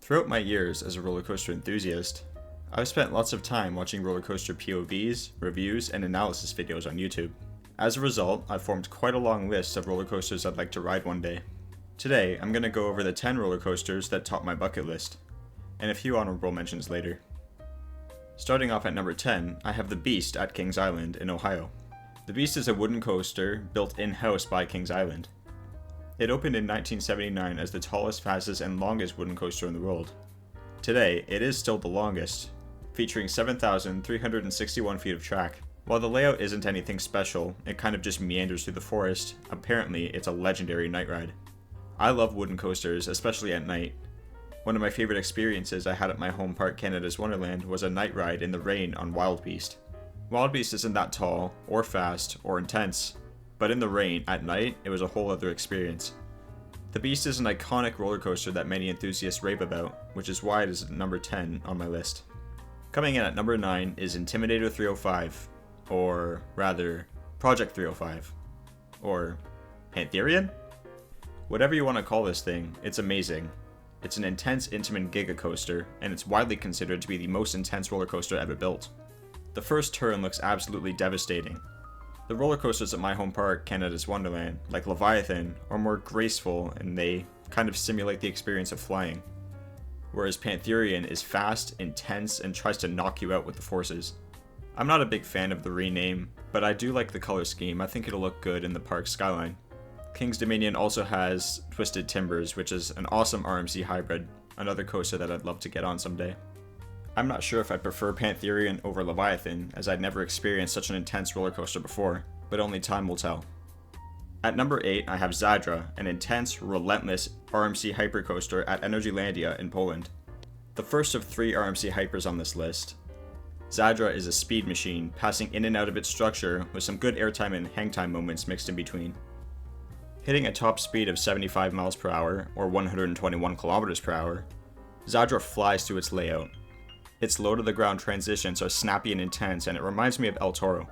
Throughout my years as a roller coaster enthusiast, I've spent lots of time watching roller coaster POVs, reviews, and analysis videos on YouTube. As a result, I've formed quite a long list of roller coasters I'd like to ride one day. Today, I'm going to go over the 10 roller coasters that top my bucket list, and a few honorable mentions later. Starting off at number 10, I have the Beast at Kings Island in Ohio. The Beast is a wooden coaster built in-house by Kings Island. It opened in 1979 as the tallest, fastest, and longest wooden coaster in the world. Today, it is still the longest, featuring 7,361 feet of track. While the layout isn't anything special, it kind of just meanders through the forest. Apparently, it's a legendary night ride. I love wooden coasters, especially at night. One of my favorite experiences I had at my home park Canada's Wonderland was a night ride in the rain on Wilde Beast. Wilde Beast isn't that tall, or fast, or intense, but in the rain, at night, it was a whole other experience. The Beast is an iconic roller coaster that many enthusiasts rave about, which is why it is at number 10 on my list. Coming in at number 9 is Intimidator 305, or rather, Project 305, or Pantherian? Whatever you want to call this thing, it's amazing. It's an intense, intimate giga coaster, and it's widely considered to be the most intense roller coaster ever built. The first turn looks absolutely devastating. The roller coasters at my home park, Canada's Wonderland, like Leviathan, are more graceful and they kind of simulate the experience of flying. Whereas Pantherian is fast, intense, and tries to knock you out with the forces. I'm not a big fan of the rename, but I do like the color scheme. I think it'll look good in the park's skyline. King's Dominion also has Twisted Timbers, which is an awesome RMC hybrid, another coaster that I'd love to get on someday. I'm not sure if I prefer Pantherian over Leviathan, as I'd never experienced such an intense roller coaster before, but only time will tell. At number 8, I have Zadra, an intense, relentless RMC hypercoaster at Energylandia in Poland. The first of 3 RMC hypers on this list. Zadra is a speed machine, passing in and out of its structure with some good airtime and hangtime moments mixed in between. Hitting a top speed of 75 miles per hour, or 121 kilometers per hour, Zadra flies through its layout. Its low-to-the-ground transitions are snappy and intense, and it reminds me of El Toro.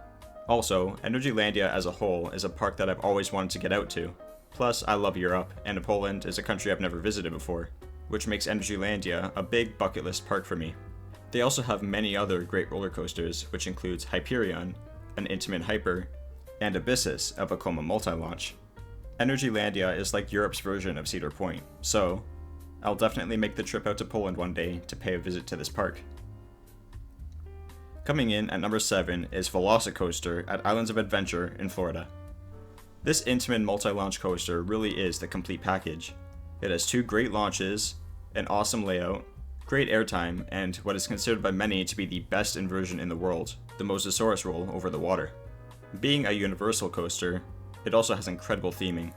Also, Energylandia as a whole is a park that I've always wanted to get out to. Plus, I love Europe, and Poland is a country I've never visited before, which makes Energylandia a big bucket list park for me. They also have many other great roller coasters, which includes Hyperion, an intimate hyper, and Abyssus, a Vekoma multi-launch. Energylandia is like Europe's version of Cedar Point, so I'll definitely make the trip out to Poland one day to pay a visit to this park. Coming in at number 7 is Velociocoaster at Islands of Adventure in Florida. This intimate multi-launch coaster really is the complete package. It has 2 great launches, an awesome layout, great airtime, and what is considered by many to be the best inversion in the world, the Mosasaurus roll over the water. Being a universal coaster, it also has incredible theming.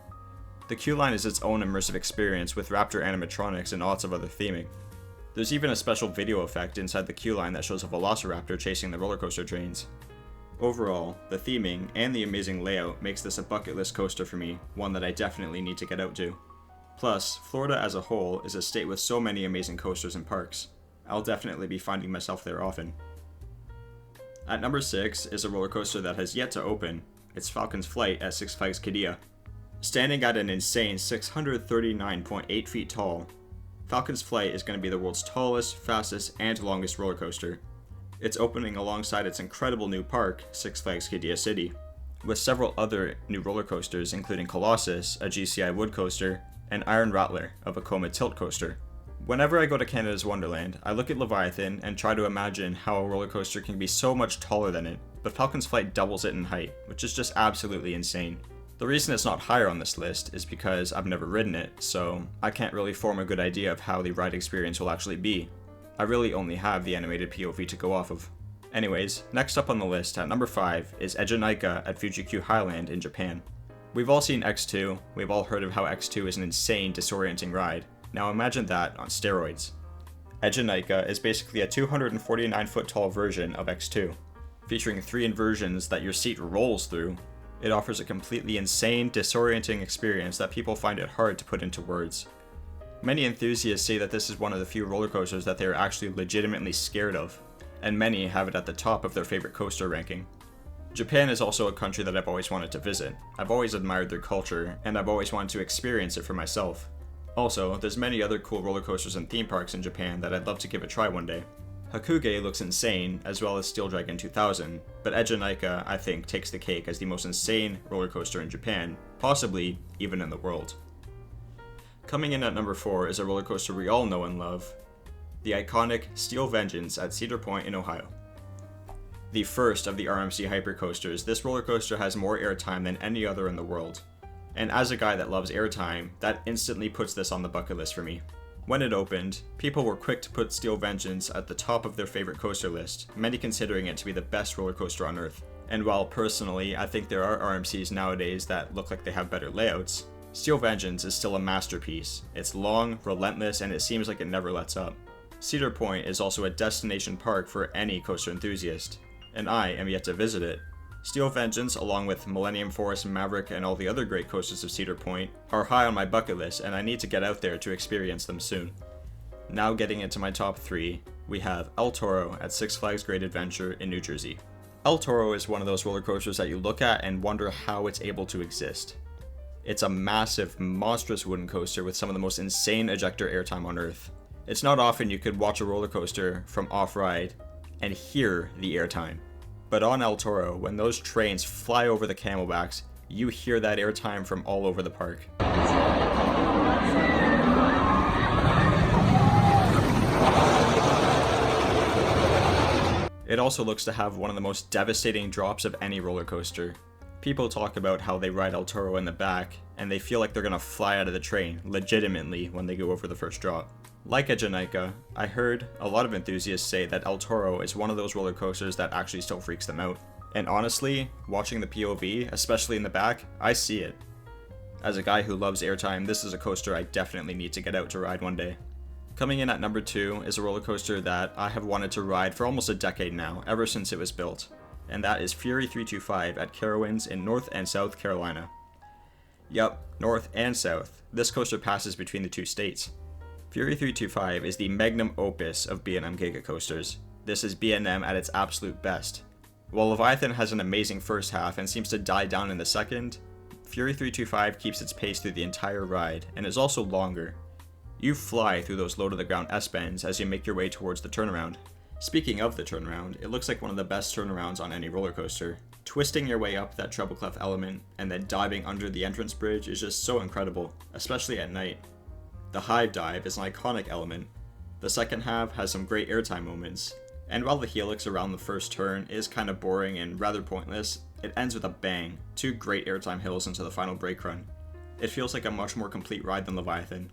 The queue line is its own immersive experience with raptor animatronics and lots of other theming. There's even a special video effect inside the queue line that shows a velociraptor chasing the roller coaster trains. Overall, the theming and the amazing layout makes this a bucket list coaster for me, one that I definitely need to get out to. Plus, Florida as a whole is a state with so many amazing coasters and parks. I'll definitely be finding myself there often. At number 6 is a roller coaster that has yet to open. It's Falcons Flight at Six Flags Qiddiya. Standing at an insane 639.8 feet tall, Falcons Flight is going to be the world's tallest, fastest, and longest roller coaster. It's opening alongside its incredible new park, Six Flags Qiddiya City, with several other new roller coasters including Colossus, a GCI wood coaster, and Iron Rattler, a Vekoma tilt coaster. Whenever I go to Canada's Wonderland, I look at Leviathan and try to imagine how a roller coaster can be so much taller than it, but Falcons Flight doubles it in height, which is just absolutely insane. The reason it's not higher on this list is because I've never ridden it, so I can't really form a good idea of how the ride experience will actually be. I really only have the animated POV to go off of. Anyways, next up on the list at number 5 is Eejanaika at Fuji-Q Highland in Japan. We've all seen X2, we've all heard of how X2 is an insane, disorienting ride. Now imagine that on steroids. Eejanaika is basically a 249-foot tall version of X2. Featuring 3 inversions that your seat rolls through, it offers a completely insane, disorienting experience that people find it hard to put into words. Many enthusiasts say that this is one of the few roller coasters that they are actually legitimately scared of, and many have it at the top of their favorite coaster ranking. Japan is also a country that I've always wanted to visit. I've always admired their culture, and I've always wanted to experience it for myself. Also, there's many other cool roller coasters and theme parks in Japan that I'd love to give a try one day. Hakugei looks insane, as well as Steel Dragon 2000, but Eejanaika, I think, takes the cake as the most insane roller coaster in Japan, possibly even in the world. Coming in at number 4 is a roller coaster we all know and love, the iconic Steel Vengeance at Cedar Point in Ohio. The first of the RMC hypercoasters, this roller coaster has more airtime than any other in the world. And as a guy that loves airtime, that instantly puts this on the bucket list for me. When it opened, people were quick to put Steel Vengeance at the top of their favorite coaster list, many considering it to be the best roller coaster on Earth. And while personally I think there are RMCs nowadays that look like they have better layouts, Steel Vengeance is still a masterpiece. It's long, relentless, and it seems like it never lets up. Cedar Point is also a destination park for any coaster enthusiast, and I am yet to visit it. Steel Vengeance, along with Millennium Force, Maverick, and all the other great coasters of Cedar Point, are high on my bucket list, and I need to get out there to experience them soon. Now getting into my top 3, we have El Toro at Six Flags Great Adventure in New Jersey. El Toro is one of those roller coasters that you look at and wonder how it's able to exist. It's a massive, monstrous wooden coaster with some of the most insane ejector airtime on Earth. It's not often you could watch a roller coaster from Offride and hear the airtime. But on El Toro, when those trains fly over the camelbacks, you hear that airtime from all over the park. It also looks to have one of the most devastating drops of any roller coaster. People talk about how they ride El Toro in the back, and they feel like they're gonna fly out of the train, legitimately, when they go over the first drop. Like Eejanaika, I heard a lot of enthusiasts say that El Toro is one of those roller coasters that actually still freaks them out. And honestly, watching the POV, especially in the back, I see it. As a guy who loves airtime, this is a coaster I definitely need to get out to ride one day. Coming in at number 2 is a roller coaster that I have wanted to ride for almost a decade now, ever since it was built. And that is Fury 325 at Carowinds in North and South Carolina. Yup, North and South. This coaster passes between the two states. Fury 325 is the magnum opus of B&M Giga coasters. This is B&M at its absolute best. While Leviathan has an amazing first half and seems to die down in the second, Fury 325 keeps its pace through the entire ride and is also longer. You fly through those low to the ground S-bends as you make your way towards the turnaround. Speaking of the turnaround, it looks like one of the best turnarounds on any roller coaster. Twisting your way up that treble clef element and then diving under the entrance bridge is just so incredible, especially at night. The hive dive is an iconic element. The second half has some great airtime moments, and while the helix around the first turn is kind of boring and rather pointless, it ends with a bang, 2 great airtime hills into the final brake run. It feels like a much more complete ride than Leviathan.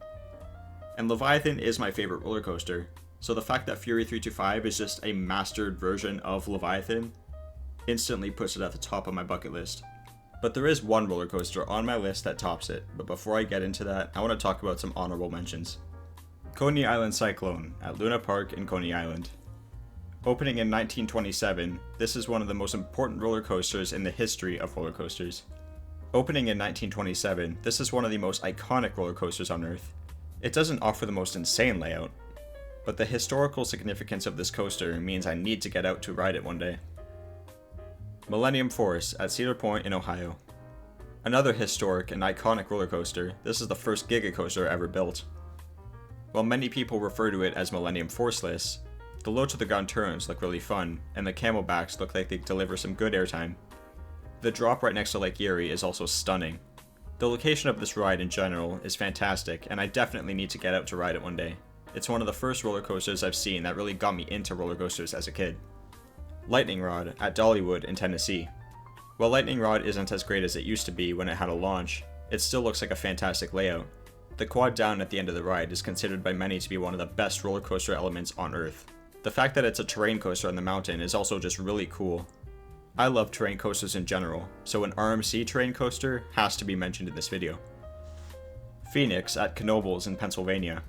And Leviathan is my favorite roller coaster, so the fact that Fury 325 is just a mastered version of Leviathan instantly puts it at the top of my bucket list. But there is one roller coaster on my list that tops it, but before I get into that, I want to talk about some honorable mentions. Coney Island Cyclone at Luna Park in Coney Island. Opening in 1927, this is one of the most important roller coasters in the history of roller coasters. Opening in 1927, this is one of the most iconic roller coasters on Earth. It doesn't offer the most insane layout, but the historical significance of this coaster means I need to get out to ride it one day. Millennium Force at Cedar Point in Ohio. Another historic and iconic roller coaster, this is the first Giga coaster ever built. While many people refer to it as Millennium Forceless, the low to the ground turns look really fun, and the camelbacks look like they deliver some good airtime. The drop right next to Lake Erie is also stunning. The location of this ride in general is fantastic, and I definitely need to get out to ride it one day. It's one of the first roller coasters I've seen that really got me into roller coasters as a kid. Lightning Rod at Dollywood in Tennessee. While Lightning Rod isn't as great as it used to be when it had a launch, it still looks like a fantastic layout. The quad down at the end of the ride is considered by many to be one of the best roller coaster elements on Earth. The fact that it's a terrain coaster on the mountain is also just really cool. I love terrain coasters in general, so an RMC terrain coaster has to be mentioned in this video. Phoenix at Knoebels in Pennsylvania.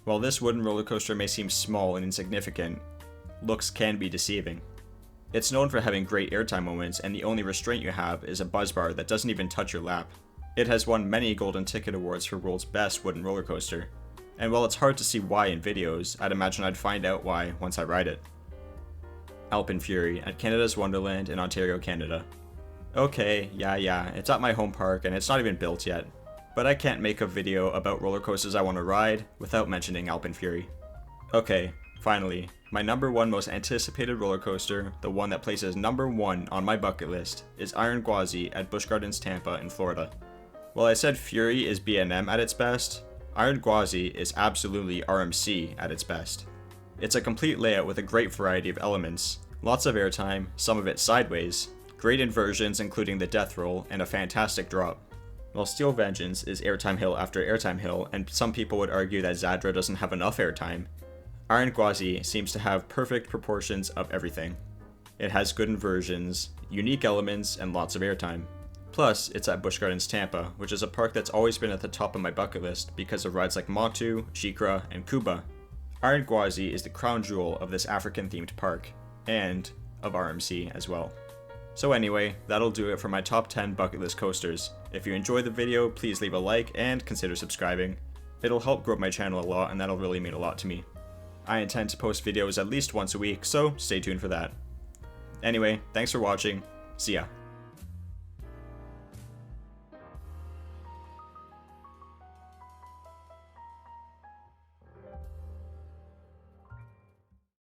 While this wooden roller coaster may seem small and insignificant, looks can be deceiving. It's known for having great airtime moments, and the only restraint you have is a buzz bar that doesn't even touch your lap. It has won many golden ticket awards for world's best wooden roller coaster, and while it's hard to see why in videos, I'd imagine I'd find out why once I ride it. AlpenFury at Canada's Wonderland in Ontario, Canada. Okay, yeah, it's at my home park and it's not even built yet, but I can't make a video about roller coasters I want to ride without mentioning AlpenFury. Okay, finally, my number one most anticipated roller coaster, the one that places number one on my bucket list, is Iron Gwazi at Busch Gardens Tampa in Florida. While I said Fury is B&M at its best, Iron Gwazi is absolutely RMC at its best. It's a complete layout with a great variety of elements, lots of airtime, some of it sideways, great inversions including the death roll, and a fantastic drop. While Steel Vengeance is airtime hill after airtime hill, and some people would argue that Zadra doesn't have enough airtime, Iron Gwazi seems to have perfect proportions of everything. It has good inversions, unique elements, and lots of airtime. Plus, it's at Busch Gardens Tampa, which is a park that's always been at the top of my bucket list because of rides like Montu, SheiKra, and Kuba. Iron Gwazi is the crown jewel of this African-themed park, and of RMC as well. So anyway, that'll do it for my top 10 bucket list coasters. If you enjoyed the video, please leave a like and consider subscribing. It'll help grow my channel a lot, and that'll really mean a lot to me. I intend to post videos at least once a week, so stay tuned for that. Anyway, thanks for watching. See ya.